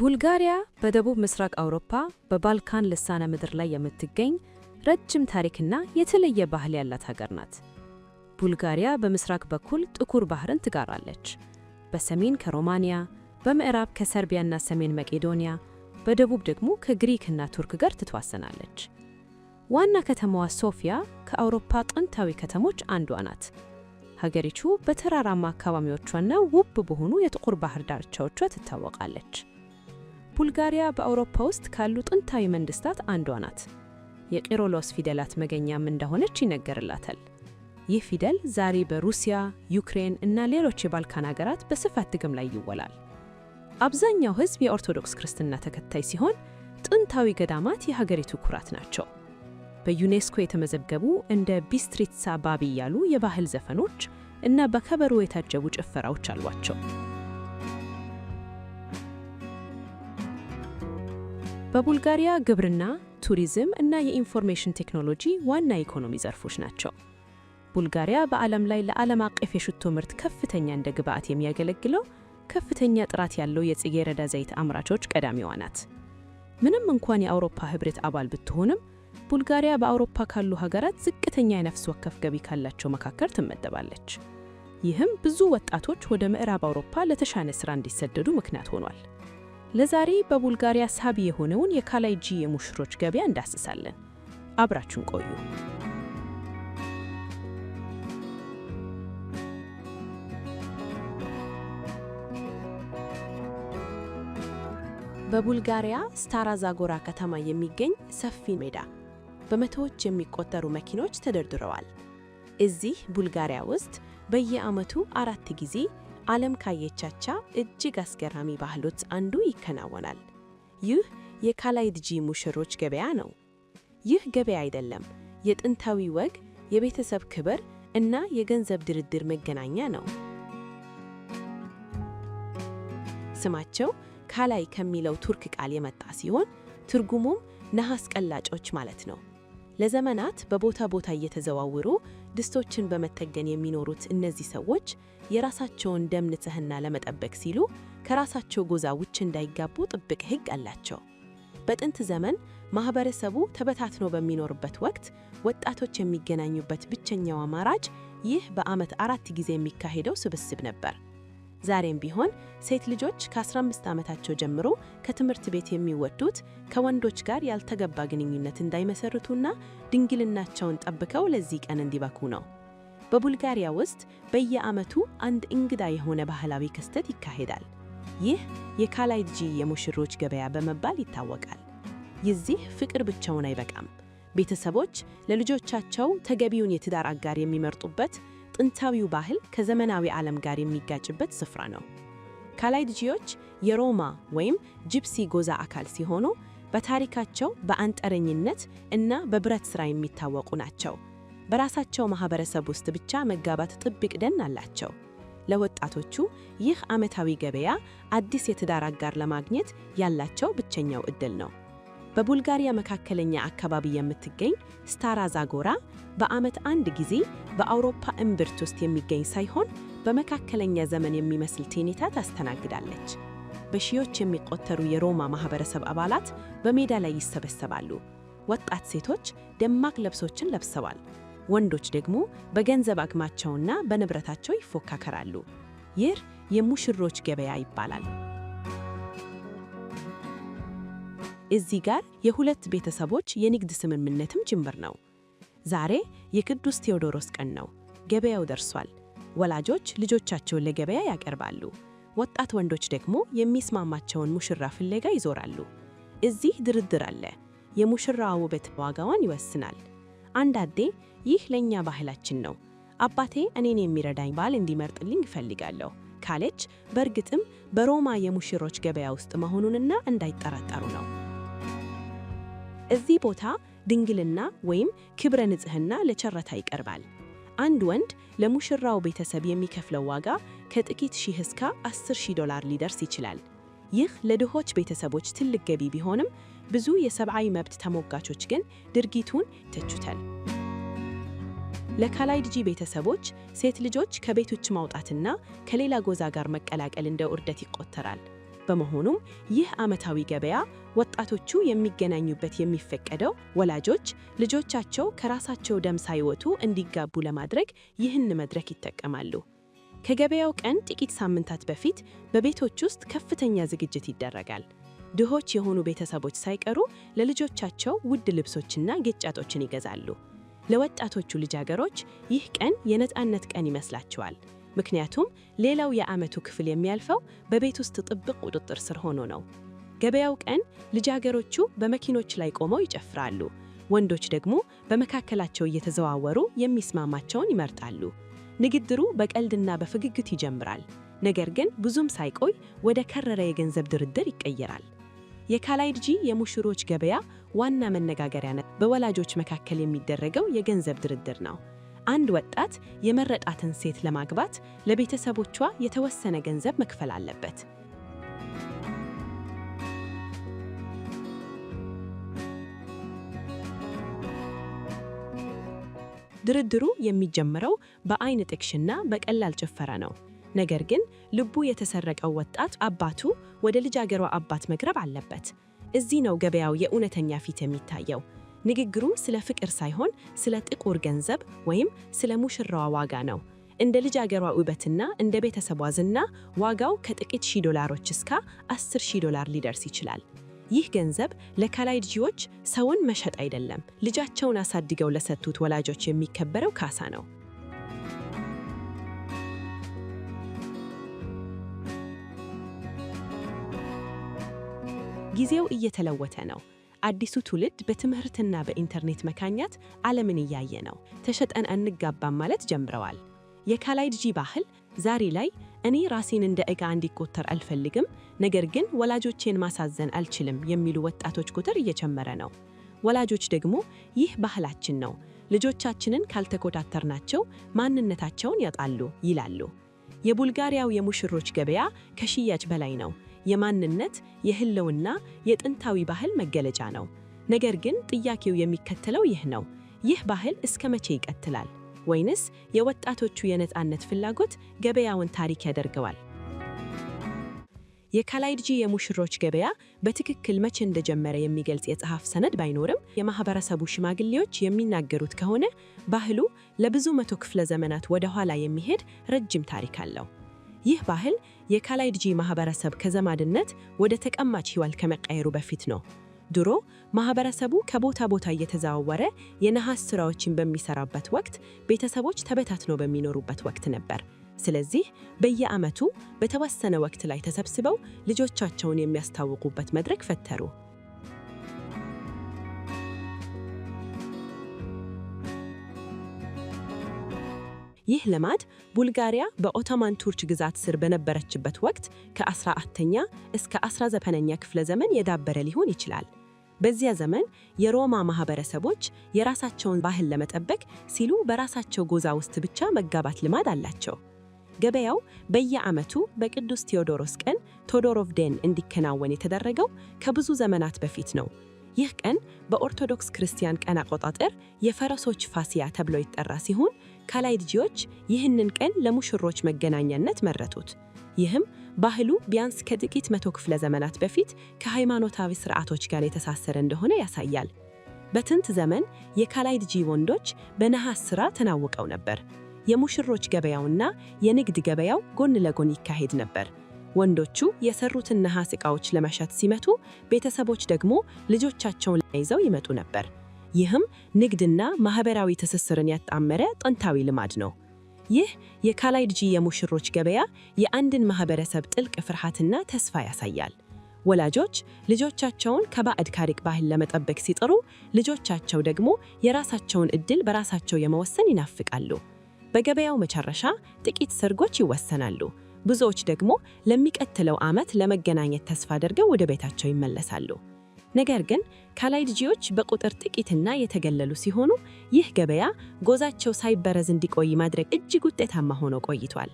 ቡልጋሪያ በደቡብ ምስራቅ አውሮፓ በባልካን ልሳነ ምድር ላይ የምትገኝ ረጅም ታሪክና የተለየ ባህል ያላት ሀገር ናት። ቡልጋሪያ በምስራቅ በኩል ጥቁር ባህርን ትጋራለች። በሰሜን ከሮማኒያ፣ በምዕራብ ከሰርቢያና ሰሜን መቄዶንያ፣ በደቡብ ደግሞ ከግሪክና ቱርክ ጋር ትተዋሰናለች። ዋና ከተማዋ ሶፊያ ከአውሮፓ ጥንታዊ ከተሞች አንዷ ናት። ሀገሪቱ በተራራማ አካባቢዎቿና ውብ በሆኑ የጥቁር ባህር ዳርቻዎቿ ትታወቃለች። ቡልጋሪያ በአውሮፓ ውስጥ ካሉ ጥንታዊ መንግስታት አንዷ ናት። የቂሮሎስ ፊደላት መገኛም እንደሆነች ይነገርላታል። ይህ ፊደል ዛሬ በሩሲያ፣ ዩክሬን እና ሌሎች የባልካን ሀገራት በስፋት ጥቅም ላይ ይውላል። አብዛኛው ሕዝብ የኦርቶዶክስ ክርስትና ተከታይ ሲሆን ጥንታዊ ገዳማት የሀገሪቱ ኩራት ናቸው። በዩኔስኮ የተመዘገቡ እንደ ቢስትሪትሳ ባቢ ያሉ የባህል ዘፈኖች እና በከበሮ የታጀቡ ጭፈራዎች አሏቸው። በቡልጋሪያ ግብርና፣ ቱሪዝም እና የኢንፎርሜሽን ቴክኖሎጂ ዋና ኢኮኖሚ ዘርፎች ናቸው። ቡልጋሪያ በዓለም ላይ ለዓለም አቀፍ የሽቶ ምርት ከፍተኛ እንደ ግብዓት የሚያገለግለው ከፍተኛ ጥራት ያለው የጽጌረዳ ዘይት አምራቾች ቀዳሚዋ ናት። ምንም እንኳን የአውሮፓ ህብረት አባል ብትሆንም ቡልጋሪያ በአውሮፓ ካሉ ሀገራት ዝቅተኛ የነፍስ ወከፍ ገቢ ካላቸው መካከል ትመደባለች። ይህም ብዙ ወጣቶች ወደ ምዕራብ አውሮፓ ለተሻለ ሥራ እንዲሰደዱ ምክንያት ሆኗል። ለዛሬ በቡልጋሪያ ሳቢ የሆነውን የካላይጂ የሙሽሮች ገበያ እንዳስሳለን። አብራችሁን ቆዩ። በቡልጋሪያ ስታራ ዛጎራ ከተማ የሚገኝ ሰፊ ሜዳ በመቶዎች የሚቆጠሩ መኪኖች ተደርድረዋል። እዚህ ቡልጋሪያ ውስጥ በየዓመቱ 4 ጊዜ ዓለም ካየቻቸው እጅግ አስገራሚ ባህሎች አንዱ ይከናወናል። ይህ የካላይድጂ ሙሽሮች ገበያ ነው። ይህ ገበያ አይደለም፣ የጥንታዊ ወግ፣ የቤተሰብ ክብር እና የገንዘብ ድርድር መገናኛ ነው። ስማቸው ካላይ ከሚለው ቱርክ ቃል የመጣ ሲሆን ትርጉሙም ነሐስ ቀላጮች ማለት ነው። ለዘመናት በቦታ ቦታ እየተዘዋወሩ ድስቶችን በመጠገን የሚኖሩት እነዚህ ሰዎች የራሳቸውን ደም ንጽህና ለመጠበቅ ሲሉ ከራሳቸው ጎዛ ውጭ እንዳይጋቡ ጥብቅ ሕግ አላቸው። በጥንት ዘመን ማህበረሰቡ ተበታትኖ በሚኖርበት ወቅት ወጣቶች የሚገናኙበት ብቸኛው አማራጭ ይህ በዓመት 4 ጊዜ የሚካሄደው ስብስብ ነበር። ዛሬም ቢሆን ሴት ልጆች ከ15 ዓመታቸው ጀምሮ ከትምህርት ቤት የሚወጡት ከወንዶች ጋር ያልተገባ ግንኙነት እንዳይመሰርቱና ድንግልናቸውን ጠብቀው ለዚህ ቀን እንዲበቁ ነው። በቡልጋሪያ ውስጥ በየዓመቱ አንድ እንግዳ የሆነ ባህላዊ ክስተት ይካሄዳል። ይህ የካላይድጂ የሙሽሮች ገበያ በመባል ይታወቃል። የዚህ ፍቅር ብቻውን አይበቃም። ቤተሰቦች ለልጆቻቸው ተገቢውን የትዳር አጋር የሚመርጡበት ጥንታዊው ባህል ከዘመናዊ ዓለም ጋር የሚጋጭበት ስፍራ ነው። ካላይድጂዎች የሮማ ወይም ጂፕሲ ጎዛ አካል ሲሆኑ በታሪካቸው በአንጥረኝነት እና በብረት ሥራ የሚታወቁ ናቸው። በራሳቸው ማህበረሰብ ውስጥ ብቻ መጋባት ጥብቅ ደን አላቸው። ለወጣቶቹ ይህ ዓመታዊ ገበያ አዲስ የትዳር አጋር ለማግኘት ያላቸው ብቸኛው ዕድል ነው። በቡልጋሪያ መካከለኛ አካባቢ የምትገኝ ስታራ ዛጎራ በዓመት 1 ጊዜ በአውሮፓ እምብርት ውስጥ የሚገኝ ሳይሆን በመካከለኛ ዘመን የሚመስል ትዕይንት ታስተናግዳለች። በሺዎች የሚቆጠሩ የሮማ ማህበረሰብ አባላት በሜዳ ላይ ይሰበሰባሉ። ወጣት ሴቶች ደማቅ ልብሶችን ለብሰዋል። ወንዶች ደግሞ በገንዘብ አቅማቸውና በንብረታቸው ይፎካከራሉ። ይህ የሙሽሮች ገበያ ይባላል። እዚህ ጋር የሁለት ቤተሰቦች የንግድ ስምምነትም ጭምር ነው። ዛሬ የቅዱስ ቴዎዶሮስ ቀን ነው። ገበያው ደርሷል። ወላጆች ልጆቻቸውን ለገበያ ያቀርባሉ። ወጣት ወንዶች ደግሞ የሚስማማቸውን ሙሽራ ፍለጋ ይዞራሉ። እዚህ ድርድር አለ። የሙሽራዋ ውበት ዋጋዋን ይወስናል። አንዳንዴ ይህ ለኛ ባህላችን ነው፣ አባቴ እኔን የሚረዳኝ ባል እንዲመርጥልኝ እፈልጋለሁ ካለች በእርግጥም በሮማ የሙሽሮች ገበያ ውስጥ መሆኑንና እንዳይጠራጠሩ ነው። እዚህ ቦታ ድንግልና ወይም ክብረ ንጽህና ለጨረታ ይቀርባል። አንድ ወንድ ለሙሽራው ቤተሰብ የሚከፍለው ዋጋ ከጥቂት ሺህ እስከ $10,000 ሊደርስ ይችላል። ይህ ለድሆች ቤተሰቦች ትልቅ ገቢ ቢሆንም ብዙ የሰብአዊ መብት ተሟጋቾች ግን ድርጊቱን ይተቹታል። ለካላይድጂ ቤተሰቦች ሴት ልጆች ከቤት ውጭ ማውጣትና ከሌላ ጎዛ ጋር መቀላቀል እንደ ውርደት ይቆጠራል። በመሆኑም ይህ ዓመታዊ ገበያ ወጣቶቹ የሚገናኙበት የሚፈቀደው ወላጆች ልጆቻቸው ከራሳቸው ደም ሳይወጡ እንዲጋቡ ለማድረግ ይህን መድረክ ይጠቀማሉ። ከገበያው ቀን ጥቂት ሳምንታት በፊት በቤቶች ውስጥ ከፍተኛ ዝግጅት ይደረጋል። ድሆች የሆኑ ቤተሰቦች ሳይቀሩ ለልጆቻቸው ውድ ልብሶችና ጌጣጌጦችን ይገዛሉ። ለወጣቶቹ ልጃገረዶች ይህ ቀን የነፃነት ቀን ይመስላቸዋል። ምክንያቱም ሌላው የዓመቱ ክፍል የሚያልፈው በቤት ውስጥ ጥብቅ ቁጥጥር ስር ሆኖ ነው። ገበያው ቀን ልጃገረዶቹ በመኪኖች ላይ ቆመው ይጨፍራሉ። ወንዶች ደግሞ በመካከላቸው እየተዘዋወሩ የሚስማማቸውን ይመርጣሉ። ንግግሩ በቀልድና በፍግግት ይጀምራል። ነገር ግን ብዙም ሳይቆይ ወደ ከረረ የገንዘብ ድርድር ይቀየራል። የካላይድጂ የሙሽሮች ገበያ ዋና መነጋገሪያ በወላጆች መካከል የሚደረገው የገንዘብ ድርድር ነው። አንድ ወጣት የመረጣትን ሴት ለማግባት ለቤተሰቦቿ የተወሰነ ገንዘብ መክፈል አለበት። ድርድሩ የሚጀምረው በአይን ጥቅሽና በቀላል ጭፈራ ነው። ነገር ግን ልቡ የተሰረቀው ወጣት አባቱ ወደ ልጃገረዷ አባት መቅረብ አለበት። እዚህ ነው ገበያው የእውነተኛ ፊት የሚታየው። ንግግሩ ስለ ፍቅር ሳይሆን ስለ ጥቁር ገንዘብ ወይም ስለ ሙሽራዋ ዋጋ ነው። እንደ ልጃገረዷ ውበትና እንደ ቤተሰቧ ዝና ዋጋው ከጥቂት ሺህ ዶላሮች እስከ $10,000 ሊደርስ ይችላል። ይህ ገንዘብ ለካላይድጂዎች ሰውን መሸጥ አይደለም፣ ልጃቸውን አሳድገው ለሰጡት ወላጆች የሚከበረው ካሳ ነው። ጊዜው እየተለወጠ ነው። አዲሱ ትውልድ በትምህርትና በኢንተርኔት መካኛት ዓለምን እያየ ነው። ተሸጠን አንጋባም ማለት ጀምረዋል። የካላይድጂ ባህል ዛሬ ላይ እኔ ራሴን እንደ ዕቃ እንዲቆጠር አልፈልግም፣ ነገር ግን ወላጆቼን ማሳዘን አልችልም የሚሉ ወጣቶች ቁጥር እየጨመረ ነው። ወላጆች ደግሞ ይህ ባህላችን ነው፣ ልጆቻችንን ካልተቆጣጠርናቸው ማንነታቸውን ያጣሉ ይላሉ። የቡልጋሪያው የሙሽሮች ገበያ ከሽያጭ በላይ ነው። የማንነት፣ የህልውና፣ የጥንታዊ ባህል መገለጫ ነው። ነገር ግን ጥያቄው የሚከተለው ይህ ነው። ይህ ባህል እስከ መቼ ይቀጥላል? ወይንስ የወጣቶቹ የነፃነት ፍላጎት ገበያውን ታሪክ ያደርገዋል? የካላይድጂ የሙሽሮች ገበያ በትክክል መቼ እንደጀመረ የሚገልጽ የጽሑፍ ሰነድ ባይኖርም የማህበረሰቡ ሽማግሌዎች የሚናገሩት ከሆነ ባህሉ ለብዙ መቶ ክፍለ ዘመናት ወደ ኋላ የሚሄድ ረጅም ታሪክ አለው። ይህ ባህል የካላይድጂ ማህበረሰብ ከዘማድነት ወደ ተቀማጭ ሕይወት ከመቀየሩ በፊት ነው። ድሮ ማህበረሰቡ ከቦታ ቦታ እየተዘዋወረ የነሐስ ሥራዎችን በሚሰራበት ወቅት ቤተሰቦች ተበታትነው በሚኖሩበት ወቅት ነበር። ስለዚህ በየዓመቱ በተወሰነ ወቅት ላይ ተሰብስበው ልጆቻቸውን የሚያስተዋውቁበት መድረክ ፈጠሩ። ይህ ልማድ ቡልጋሪያ በኦቶማን ቱርክ ግዛት ስር በነበረችበት ወቅት ከ14ኛ እስከ 19ኛ ክፍለ ዘመን የዳበረ ሊሆን ይችላል። በዚያ ዘመን የሮማ ማህበረሰቦች የራሳቸውን ባህል ለመጠበቅ ሲሉ በራሳቸው ጎዛ ውስጥ ብቻ መጋባት ልማድ አላቸው። ገበያው በየዓመቱ በቅዱስ ቴዎዶሮስ ቀን ቶዶሮቭ ዴን እንዲከናወን የተደረገው ከብዙ ዘመናት በፊት ነው። ይህ ቀን በኦርቶዶክስ ክርስቲያን ቀን አቆጣጠር የፈረሶች ፋሲያ ተብሎ ይጠራ ሲሆን ካላይድጂዎች ይህንን ቀን ለሙሽሮች መገናኛነት መረጡት። ይህም ባህሉ ቢያንስ ከጥቂት መቶ ክፍለ ዘመናት በፊት ከሃይማኖታዊ ሥርዓቶች ጋር የተሳሰረ እንደሆነ ያሳያል። በጥንት ዘመን የካላይድጂ ወንዶች በነሐስ ሥራ ተናውቀው ነበር። የሙሽሮች ገበያውና የንግድ ገበያው ጎን ለጎን ይካሄድ ነበር። ወንዶቹ የሰሩትን ነሐስ ዕቃዎች ለመሸጥ ሲመጡ፣ ቤተሰቦች ደግሞ ልጆቻቸውን ይዘው ይመጡ ነበር። ይህም ንግድና ማህበራዊ ትስስርን ያጣመረ ጥንታዊ ልማድ ነው። ይህ የካላይድጂ የሙሽሮች ገበያ የአንድን ማህበረሰብ ጥልቅ ፍርሃትና ተስፋ ያሳያል። ወላጆች ልጆቻቸውን ከባዕድ ካሪክ ባህል ለመጠበቅ ሲጥሩ፣ ልጆቻቸው ደግሞ የራሳቸውን ዕድል በራሳቸው የመወሰን ይናፍቃሉ። በገበያው መጨረሻ ጥቂት ሰርጎች ይወሰናሉ። ብዙዎች ደግሞ ለሚቀጥለው ዓመት ለመገናኘት ተስፋ አድርገው ወደ ቤታቸው ይመለሳሉ። ነገር ግን ካላይድጂዎች በቁጥር ጥቂትና የተገለሉ ሲሆኑ፣ ይህ ገበያ ጎዛቸው ሳይበረዝ እንዲቆይ ማድረግ እጅግ ውጤታማ ሆኖ ቆይቷል።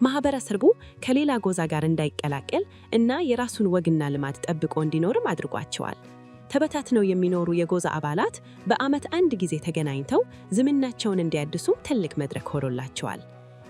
ማህበረሰቡ ከሌላ ጎዛ ጋር እንዳይቀላቀል እና የራሱን ወግና ልማድ ጠብቆ እንዲኖርም አድርጓቸዋል። ተበታትነው የሚኖሩ የጎዛ አባላት በዓመት አንድ ጊዜ ተገናኝተው ዝምናቸውን እንዲያድሱም ትልቅ መድረክ ሆኖላቸዋል።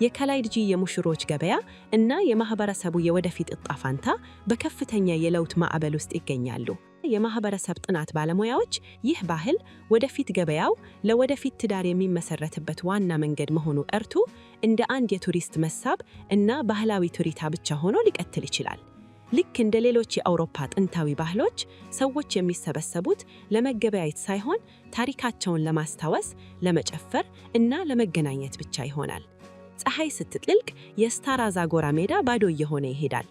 የካላይድጂ የሙሽሮች ገበያ እና የማህበረሰቡ የወደፊት ዕጣ ፈንታ በከፍተኛ የለውጥ ማዕበል ውስጥ ይገኛሉ። የማህበረሰብ ጥናት ባለሙያዎች ይህ ባህል ወደፊት ገበያው ለወደፊት ትዳር የሚመሰረትበት ዋና መንገድ መሆኑ ቀርቶ እንደ አንድ የቱሪስት መሳብ እና ባህላዊ ትርኢት ብቻ ሆኖ ሊቀጥል ይችላል። ልክ እንደ ሌሎች የአውሮፓ ጥንታዊ ባህሎች ሰዎች የሚሰበሰቡት ለመገበያየት ሳይሆን ታሪካቸውን ለማስታወስ፣ ለመጨፈር እና ለመገናኘት ብቻ ይሆናል። ፀሐይ ስትጠልቅ የስታራ ዛጎራ ሜዳ ባዶ እየሆነ ይሄዳል።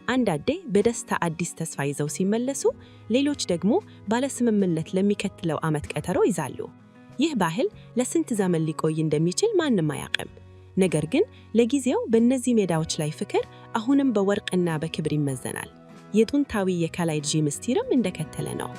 አንዳንዴ በደስታ አዲስ ተስፋ ይዘው ሲመለሱ፣ ሌሎች ደግሞ ባለስምምነት ለሚከተለው ዓመት ቀጠሮ ይዛሉ። ይህ ባህል ለስንት ዘመን ሊቆይ እንደሚችል ማንም አያውቅም። ነገር ግን ለጊዜው በእነዚህ ሜዳዎች ላይ ፍቅር አሁንም በወርቅና በክብር ይመዘናል። የጥንታዊ የካላይድጂ ምስጢርም እንደከተለ ነው።